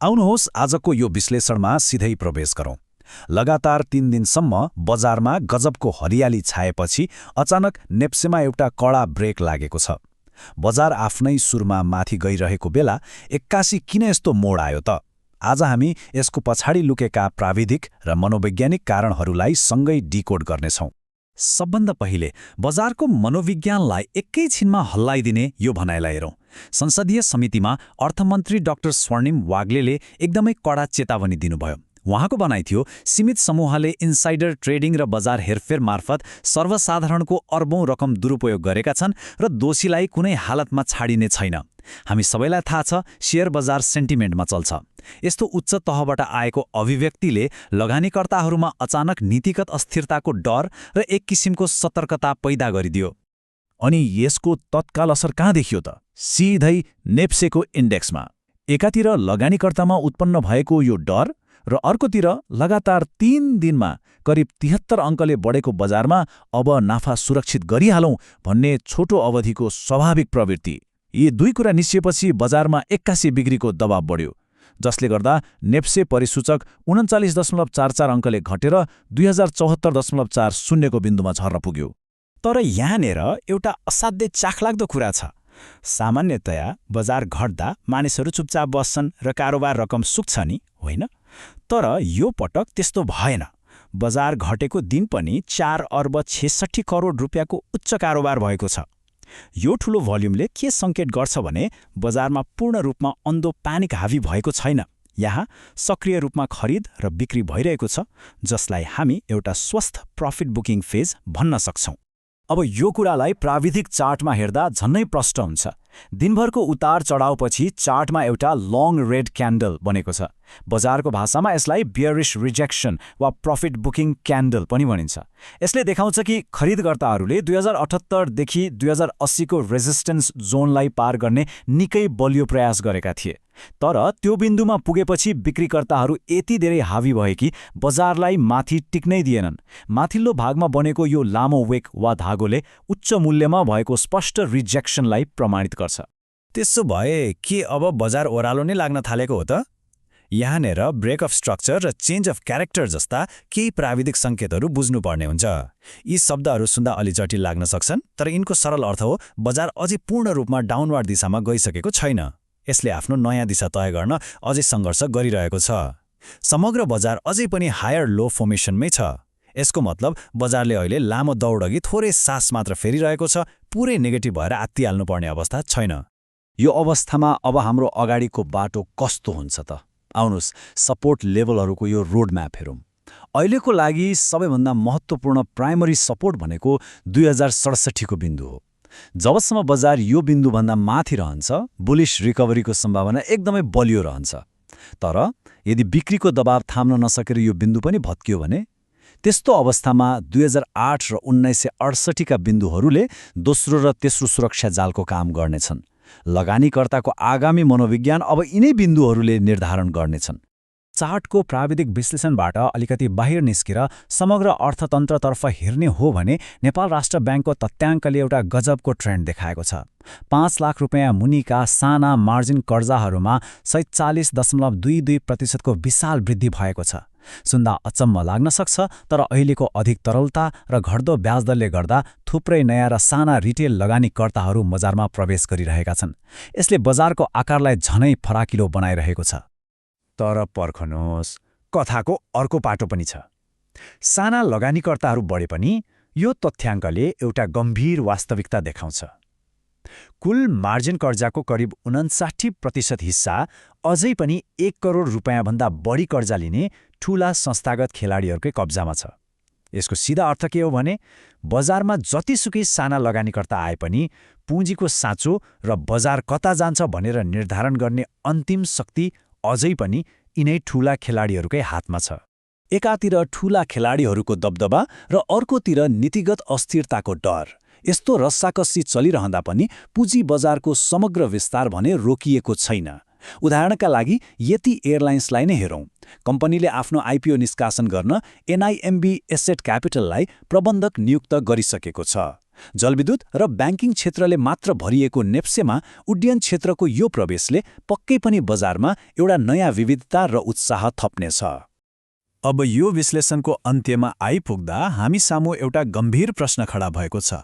आउनुहोस् आजको यो विश्लेषणमा सिधै प्रवेश गरौँ। लगातार 3 दिनसम्म बजारमा गजबको हरियाली छाएपछि अचानक नेप्सेमा एउटा कडा ब्रेक लागेको छ। बजार आफ्नै सुरमा माथि गइरहेको बेला एक्कासी किन यस्तो मोड आयो त? आज हामी यसको पछाडि लुकेका प्राविधिक र मनोवैज्ञानिक कारणहरूलाई सँगै डिकोड गर्नेछौँ। सबभन्दा पहिले बजारको मनोविज्ञानलाई एकैछिनमा हल्लाइदिने यो भनाइलाई हेरौँ। संसदीय समितिमा अर्थमन्त्री डाक्टर स्वर्णिम वाग्लेले एकदमै कडा चेतावनी दिनुभयो। उहाँको भनाइ थियो, सीमित समूहले इन्साइडर ट्रेडिङ र बजार हेरफेर मार्फत सर्वसाधारणको अर्बौं रकम दुरुपयोग गरेका छन् र दोषीलाई कुनै हालतमा छाडिने छैन। हामी सबैलाई थाहा छ, शेयर बजार सेन्टिमेन्टमा चल्छ। यस्तो उच्च तहबाट आएको अभिव्यक्तिले लगानीकर्ताहरूमा अचानक नीतिगत अस्थिरताको डर र एक किसिमको सतर्कता पैदा गरिदियो। अनि यसको तत्काल असर कहाँ देखियो त? सिधै नेप्सेको इन्डेक्समा। एकातिर लगानीकर्तामा उत्पन्न भएको यो डर र अर्कोतिर लगातार 3 दिनमा करिब 73 अङ्कले बढेको बजारमा अब नाफा सुरक्षित गरिहालौँ भन्ने छोटो अवधिको स्वाभाविक प्रवृत्ति। यी दुई कुरा निस्किएपछि बजारमा एक्कासी बिक्रीको दबाव बढ्यो, जसले गर्दा नेप्से परिसूचक 39.44 अङ्कले घटेर 2074.40 को बिन्दुमा झर्न पुग्यो। तर यहाँनिर एउटा असाध्यै चाखलाग्दो कुरा छ। सामान्यतया बजार घट्दा मानिसहरू चुपचाप बस्छन् र कारोबार रकम सुक्छ नि, होइन? तर यो पटक त्यस्तो भएन। बजार घटेको दिन पनि 4 अर्ब 66 करोड रुपियाँको उच्च कारोबार भएको छ। यो ठूलो भोल्युमले के सङ्केत गर्छ भने बजारमा पूर्ण रूपमा अन्धो प्यानिक हावी भएको छैन। यहाँ सक्रिय रूपमा खरिद र बिक्री भइरहेको छ, जसलाई हामी एउटा स्वस्थ प्रफिट बुकिङ फेज भन्न सक्छौँ। अब यो कुरालाई प्राविधिक चार्टमा हेर्दा झन्नै प्रष्ट हुन्छ। दिनभरको उतार चढावपछि चार्टमा एउटा लङ रेड क्यान्डल बनेको छ। बजारको भाषामा यसलाई बियरिश रिजेक्सन वा प्रफिट बुकिङ क्यान्डल पनि भनिन्छ। यसले देखाउँछ कि खरिदकर्ताहरूले 2078 देखि 2080 को रेजिस्टेन्स जोनलाई पार गर्ने निकै बलियो प्रयास गरेका थिए। तर त्यो बिन्दुमा पुगेपछि बिक्रीकर्ताहरू यति धेरै हावी भए कि बजारलाई माथि टिक्नै दिएनन्। माथिल्लो भागमा बनेको यो लामो वेक वा धागोले उच्च मूल्यमा भएको स्पष्ट रिजेक्सनलाई प्रमाणित गर्छ। त्यसो भए के अब बजार ओह्रालो नै लाग्न थालेको हो त? यहाँनिर ब्रेक अफ स्ट्रक्चर र चेन्ज अफ क्यारेक्टर जस्ता केही प्राविधिक सङ्केतहरू बुझ्नुपर्ने हुन्छ। यी शब्दहरू सुन्दा अलि जटिल लाग्न सक्छन्, तर यिनको सरल अर्थ हो बजार अझै पूर्ण रूपमा डाउनवार्ड दिशामा गइसकेको छैन। यसले आफ्नो नयाँ दिशा तय गर्न अझै सङ्घर्ष गरिरहेको छ। समग्र बजार अझै पनि हायर लो फर्मेसनमै छ। यसको मतलब बजारले अहिले लामो दौडअघि थोरै सास मात्र फेरिरहेको छ, पुरै नेगेटिभ भएर आत्तिहाल्नुपर्ने अवस्था छैन। यो अवस्थामा अब हाम्रो अगाडिको बाटो कस्तो हुन्छ त? आउनुहोस् सपोर्ट लेभलहरूको यो रोडम्याप हेरौँ। अहिलेको लागि सबैभन्दा महत्त्वपूर्ण प्राइमरी सपोर्ट भनेको 2067 को बिन्दु हो। जबसम्म बजार यो बिन्दुभन्दा माथि रहन्छ, बुलिश रिकभरीको सम्भावना एकदमै बलियो रहन्छ। तर यदि बिक्रीको दबाव थाम्न नसकेर यो बिन्दु पनि भत्कियो भने त्यस्तो अवस्थामा 2008 र 1968 का बिन्दुहरूले दोस्रो र तेस्रो सुरक्षा जालको काम गर्नेछन्। लगानीकर्ताको आगामी मनोविज्ञान अब यिनै बिन्दुहरूले निर्धारण गर्नेछन्। चार्टको प्राविधिक विश्लेषणबाट अलिकति बाहिर निस्केर समग्र अर्थतन्त्रतर्फ हेर्ने हो भने नेपाल राष्ट्र ब्याङ्कको तथ्याङ्कले एउटा गजबको ट्रेन्ड देखाएको छ। 5 लाख रुपियाँ मुनिका साना मार्जिन कर्जाहरूमा 47.22% को विशाल वृद्धि भएको छ। सुन्दा अचम्म लाग्न सक्छ, तर अहिलेको अधिक तरलता र घट्दो ब्याजदरले गर्दा थुप्रै नयाँ र साना रिटेल लगानीकर्ताहरू बजारमा प्रवेश गरिरहेका छन्। यसले बजारको आकारलाई झनै फराकिलो बनाइरहेको छ। तर पर्खनुहोस्, कथाको अर्को पाटो पनि छ। साना लगानीकर्ताहरू बढे पनि यो तथ्याङ्कले एउटा गम्भीर वास्तविकता देखाउँछ। कुल मार्जिन कर्जाको करिब 59% हिस्सा अझै पनि 1 करोड रुपियाँभन्दा बढी कर्जा लिने ठूला संस्थागत खेलाडीहरूकै कब्जामा छ। यसको सिधा अर्थ के हो भने बजारमा जतिसुकै साना लगानीकर्ता आए पनि पुँजीको साँचो र बजार कता जान्छ भनेर निर्धारण गर्ने अन्तिम शक्ति अझै पनि यिनै ठूला खेलाडीहरूकै हातमा छ। एकातिर ठूला खेलाडीहरूको दबदबा र अर्कोतिर नीतिगत अस्थिरताको डर। यस्तो रस्साकस्सी चलिरहँदा पनि पुँजी बजारको समग्र विस्तार भने रोकिएको छैन। उदाहरणका लागि यति एयरलाइन्सलाई नै हेरौँ। कम्पनीले आफ्नो आइपिओ निष्कासन गर्न एनआइएमबी एसेट क्यापिटललाई प्रबन्धक नियुक्त गरिसकेको छ। जलविद्युत र ब्याङ्किङ क्षेत्रले मात्र भरिएको नेप्सेमा उड्डयन क्षेत्रको यो प्रवेशले पक्कै पनि बजारमा एउटा नयाँ विविधता र उत्साह थप्नेछ। अब यो विश्लेषणको अन्त्यमा आइपुग्दा हामी सामु एउटा गम्भीर प्रश्न खडा भएको छ।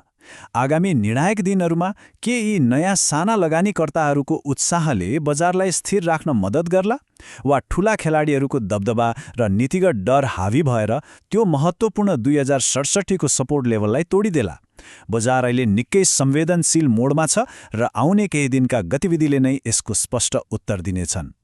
आगामी निर्णायक दिनहरूमा के यी नयाँ साना लगानीकर्ताहरूको उत्साहले बजारलाई स्थिर राख्न मद्दत गर्ला वा ठूला खेलाडीहरूको दबदबा र नीतिगत डर हावी भएर त्यो महत्त्वपूर्ण 2067 को सपोर्ट लेभललाई तोडिदेला? बजार अहिले निकै संवेदनशील मोडमा छ र आउने केही दिनका गतिविधिले नै यसको स्पष्ट उत्तर दिनेछन्।